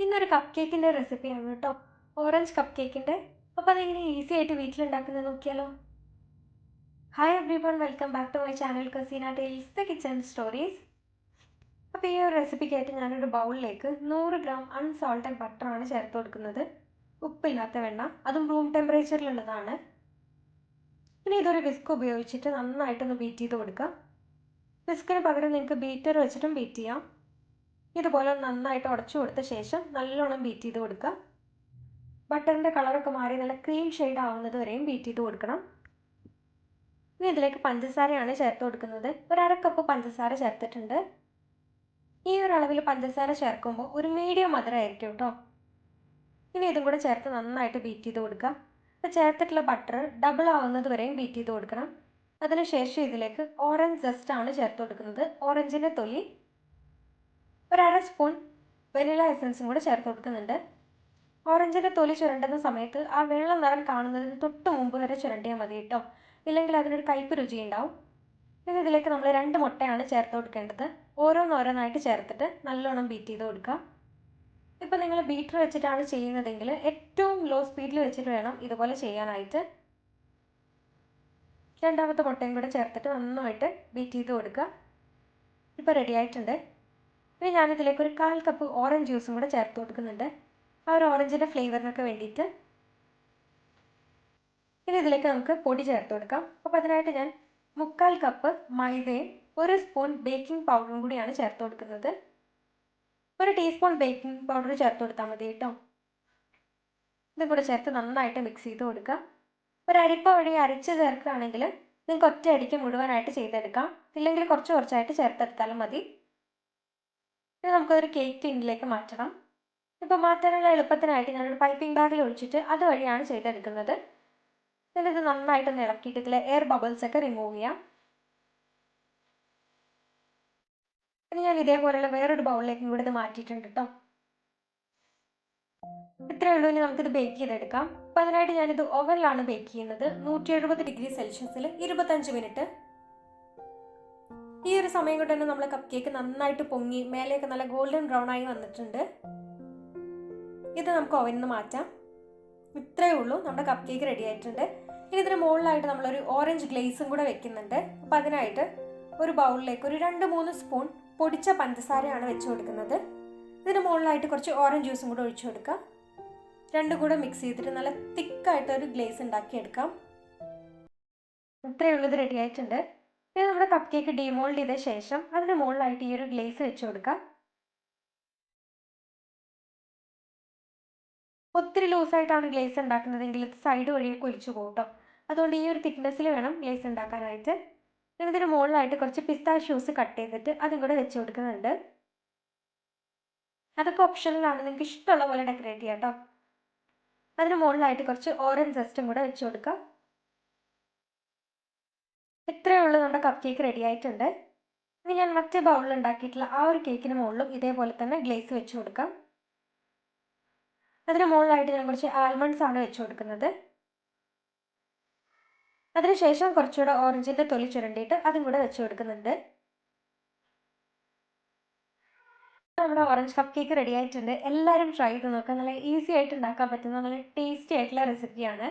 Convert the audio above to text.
ഇന്നൊരു കപ്പ് കേക്കിൻ്റെ റെസിപ്പിയാണ് കേട്ടോ. ഓറഞ്ച് കപ്പ് കേക്കിൻ്റെ. അപ്പോൾ അതെങ്ങനെ ഈസി ആയിട്ട് വീട്ടിലുണ്ടാക്കുന്നത് നോക്കിയാലോ. Hi everyone, welcome back to my channel കസീന ടേൽസ് ദ കിച്ചൺ സ്റ്റോറീസ്. അപ്പോൾ ഈ ഒരു റെസിപ്പിക്കായിട്ട് ഞാനൊരു ബൗളിലേക്ക് 100 ഗ്രാം അൺസോൾട്ടഡ് ബട്ടറാണ് ചേർത്ത് കൊടുക്കുന്നത്. ഉപ്പില്ലാത്ത വെണ്ണ, അതും റൂം ടെമ്പറേച്ചറിലുള്ളതാണ്. പിന്നെ ഇതൊരു വിസ്ക് ഉപയോഗിച്ചിട്ട് നന്നായിട്ടൊന്ന് ബീറ്റ് ചെയ്ത് കൊടുക്കാം. വിസ്കിന് പകരം നിങ്ങൾക്ക് ബീറ്റർ വെച്ചിട്ടും ബീറ്റ് ചെയ്യാം. ഇതുപോലെ നന്നായിട്ട് ഉടച്ചു കൊടുത്ത ശേഷം നല്ലോണം ബീറ്റ് ചെയ്ത് കൊടുക്കുക. ബട്ടറിൻ്റെ കളറൊക്കെ മാറി നല്ല ക്രീം ഷെയ്ഡ് ആവുന്നത് വരെയും ബീറ്റ് ചെയ്ത് കൊടുക്കണം. ഇനി ഇതിലേക്ക് പഞ്ചസാരയാണ് ചേർത്ത് കൊടുക്കുന്നത്. ഒരു അര കപ്പ് പഞ്ചസാര ചേർത്തിട്ടുണ്ട്. ഈ ഒരു അളവിൽ പഞ്ചസാര ചേർക്കുമ്പോൾ ഒരു മീഡിയം മധുരമായിരിക്കും കേട്ടോ. ഇനി ഇതും കൂടെ ചേർത്ത് നന്നായിട്ട് ബീറ്റ് ചെയ്ത് കൊടുക്കുക. അപ്പോൾ ചേർത്തിട്ടുള്ള ബട്ടർ ഡബിൾ ആവുന്നത് വരെയും ബീറ്റ് ചെയ്ത് കൊടുക്കണം. അതിനുശേഷം ഇതിലേക്ക് ഓറഞ്ച് ജസ്റ്റ് ആണ് ചേർത്ത് കൊടുക്കുന്നത്. ഓറഞ്ചിൻ്റെ തൊലി, ഒരു അര സ്പൂൺ വെനില എസൻസും കൂടെ ചേർത്ത് കൊടുക്കുന്നുണ്ട്. ഓറഞ്ചിൻ്റെ തൊലി ചുരണ്ടുന്ന സമയത്ത് ആ വെള്ള നിറം കാണുന്നതിന് തൊട്ട് മുമ്പ് വരെ ചുരണ്ടിയാൽ മതി കേട്ടോ, ഇല്ലെങ്കിൽ അതിനൊരു കയ്പ്പ് രുചി ഉണ്ടാവും. പിന്നെ ഇതിലേക്ക് നമ്മൾ 2 മുട്ടയാണ് ചേർത്ത് കൊടുക്കേണ്ടത്. ഓരോന്നോരോന്നായിട്ട് ചേർത്തിട്ട് നല്ലോണം ബീറ്റ് ചെയ്ത് കൊടുക്കുക. ഇപ്പോൾ നിങ്ങൾ ബീറ്റർ വെച്ചിട്ടാണ് ചെയ്യുന്നതെങ്കിൽ ഏറ്റവും ലോ സ്പീഡിൽ വെച്ചിട്ട് വേണം ഇതുപോലെ ചെയ്യാനായിട്ട്. രണ്ടാമത്തെ മുട്ടയും കൂടെ ചേർത്തിട്ട് നന്നായിട്ട് ബീറ്റ് ചെയ്ത് കൊടുക്കുക. ഇപ്പോൾ റെഡി ആയിട്ടുണ്ട്. ഇനി ഞാനിതിലേക്ക് ഒരു 1/4 കപ്പ് ഓറഞ്ച് ജ്യൂസും കൂടെ ചേർത്ത് കൊടുക്കുന്നുണ്ട്, ആ ഒരു ഓറഞ്ചിൻ്റെ ഫ്ലേവറിനൊക്കെ വേണ്ടിയിട്ട്. ഇനി ഇതിലേക്ക് നമുക്ക് പൊടി ചേർത്ത് കൊടുക്കാം. അപ്പോൾ അതിനായിട്ട് ഞാൻ 3/4 കപ്പ് മൈദയും 1 സ്പൂൺ ബേക്കിംഗ് പൗഡറും കൂടിയാണ് ചേർത്ത് കൊടുക്കുന്നത്. 1 ടീസ്പൂൺ ബേക്കിംഗ് പൗഡർ ചേർത്ത് കൊടുത്താൽ മതി കേട്ടോ. ഇതും കൂടെ ചേർത്ത് നന്നായിട്ട് മിക്സ് ചെയ്ത് കൊടുക്കുക. ഒരു അരിപ്പ വഴി അരച്ച് ചേർക്കുകയാണെങ്കിൽ നിങ്ങൾക്ക് ഒറ്റ അടിക്ക് മുഴുവനായിട്ട് ചെയ്തെടുക്കാം, ഇല്ലെങ്കിൽ കുറച്ച് കുറച്ചായിട്ട് ചേർത്തെടുത്താലും മതി. ഇനി നമുക്കൊരു കേക്ക് ടിന്നിലേക്ക് മാറ്റണം. ഇപ്പോൾ മാറ്റാനുള്ള എളുപ്പത്തിനായിട്ട് ഞാനൊരു പൈപ്പിംഗ് ബാഗിൽ ഒഴിച്ചിട്ട് അതുവഴിയാണ് ചെയ്തെടുക്കുന്നത്. ഇത് നന്നായിട്ടൊന്ന് ഇളക്കിയിട്ട് ഇതിലെ എയർ ബബിൾസ് ഒക്കെ റിമൂവ് ചെയ്യാം. ഇനി ഞാൻ ഇതേപോലെയുള്ള വേറൊരു ബൗളിലേക്കും കൂടെ ഇത് മാറ്റിയിട്ടുണ്ട് കേട്ടോ. ഇത്രയേ ഉള്ളൂ. ഇനി നമുക്കിത് ബേക്ക് ചെയ്തെടുക്കാം. അപ്പോൾ അതിനായിട്ട് ഞാനിത് ഓവനിലാണ് ബേക്ക് ചെയ്യുന്നത്. 170 ഡിഗ്രി സെൽഷ്യസിൽ 25 മിനിറ്റ്. ഈ ഒരു സമയം കൊണ്ട് തന്നെ നമ്മൾ കപ്പ് കേക്ക് നന്നായിട്ട് പൊങ്ങി മേലെയൊക്കെ നല്ല ഗോൾഡൻ ബ്രൗൺ ആയി വന്നിട്ടുണ്ട്. ഇത് നമുക്ക് ഓവനിൽ നിന്ന് മാറ്റാം. ഇത്രയേ ഉള്ളൂ, നമ്മുടെ കപ്പ് കേക്ക് റെഡി ആയിട്ടുണ്ട്. ഇനി ഇതിന് മുകളിലായിട്ട് നമ്മളൊരു ഓറഞ്ച് ഗ്ലേസും കൂടെ വെക്കുന്നുണ്ട്. അപ്പം അതിനായിട്ട് ഒരു ബൗളിലേക്ക് ഒരു 2-3 സ്പൂൺ പൊടിച്ച പഞ്ചസാരയാണ് വെച്ച് കൊടുക്കുന്നത്. ഇതിന് മുകളിലായിട്ട് കുറച്ച് ഓറഞ്ച് ജ്യൂസും കൂടെ ഒഴിച്ചു കൊടുക്കാം. രണ്ടും കൂടെ മിക്സ് ചെയ്തിട്ട് നല്ല തിക്കായിട്ടൊരു ഗ്ലേസ് ഉണ്ടാക്കിയെടുക്കാം. ഇത്രയേ ഉള്ളൂ, ഇത് റെഡി ആയിട്ടുണ്ട്. ഇനി നമ്മുടെ കപ്പ് കേക്ക് ഡീമോൾഡ് ചെയ്ത ശേഷം അതിന് മുകളിലായിട്ട് ഈ ഒരു ഗ്ലേസ് വെച്ച് കൊടുക്കാം. ഒത്തിരി ലൂസായിട്ടാണ് ഗ്ലേസ് ഉണ്ടാക്കുന്നതെങ്കിൽ ഇത് സൈഡ് വഴിയൊക്കെ ഒലിച്ചു പോകും കേട്ടോ. അതുകൊണ്ട് ഈ ഒരു തിക്നെസ്സിൽ വേണം ഗ്ലേസ് ഉണ്ടാക്കാനായിട്ട്. ഇതിന് മുകളിലായിട്ട് കുറച്ച് പിസ്താഷ്യൂസ് കട്ട് ചെയ്തിട്ട് അതും കൂടെ വെച്ച് കൊടുക്കുന്നുണ്ട്. അതൊക്കെ ഓപ്ഷനിലാണ്, നിങ്ങൾക്ക് ഇഷ്ടമുള്ള പോലെ ഡെക്കറേറ്റ് ചെയ്യാം കേട്ടോ. അതിന് മുകളിലായിട്ട് കുറച്ച് ഓറഞ്ച് ജസ്റ്റും കൂടെ വെച്ച് കൊടുക്കാം. ഇത്രയേ ഉള്ളൂ, നമ്മുടെ കപ്പ് കേക്ക് റെഡി ആയിട്ടുണ്ട്. ഇനി ഞാൻ മറ്റേ ബൗളിൽ ഉണ്ടാക്കിയിട്ടുള്ള ആ ഒരു കേക്കിന് മുകളിലും ഇതേപോലെ തന്നെ ഗ്ലേസ് വെച്ച് കൊടുക്കാം. അതിന് മുകളിലായിട്ട് ഞാൻ കുറച്ച് ആൽമണ്ട്സ് ആണ് വെച്ച് കൊടുക്കുന്നത്. അതിനുശേഷം കുറച്ചുകൂടെ ഓറഞ്ചിൻ്റെ തൊലി ചുരണ്ടിയിട്ട് അതും കൂടെ വെച്ച് കൊടുക്കുന്നുണ്ട്. നമ്മുടെ ഓറഞ്ച് കപ്പ് കേക്ക് റെഡി ആയിട്ടുണ്ട്. എല്ലാവരും ട്രൈ ചെയ്ത് നോക്കാം. നല്ല ഈസി ആയിട്ട് ഉണ്ടാക്കാൻ പറ്റുന്ന നല്ല ടേസ്റ്റി ആയിട്ടുള്ള റെസിപ്പിയാണ്.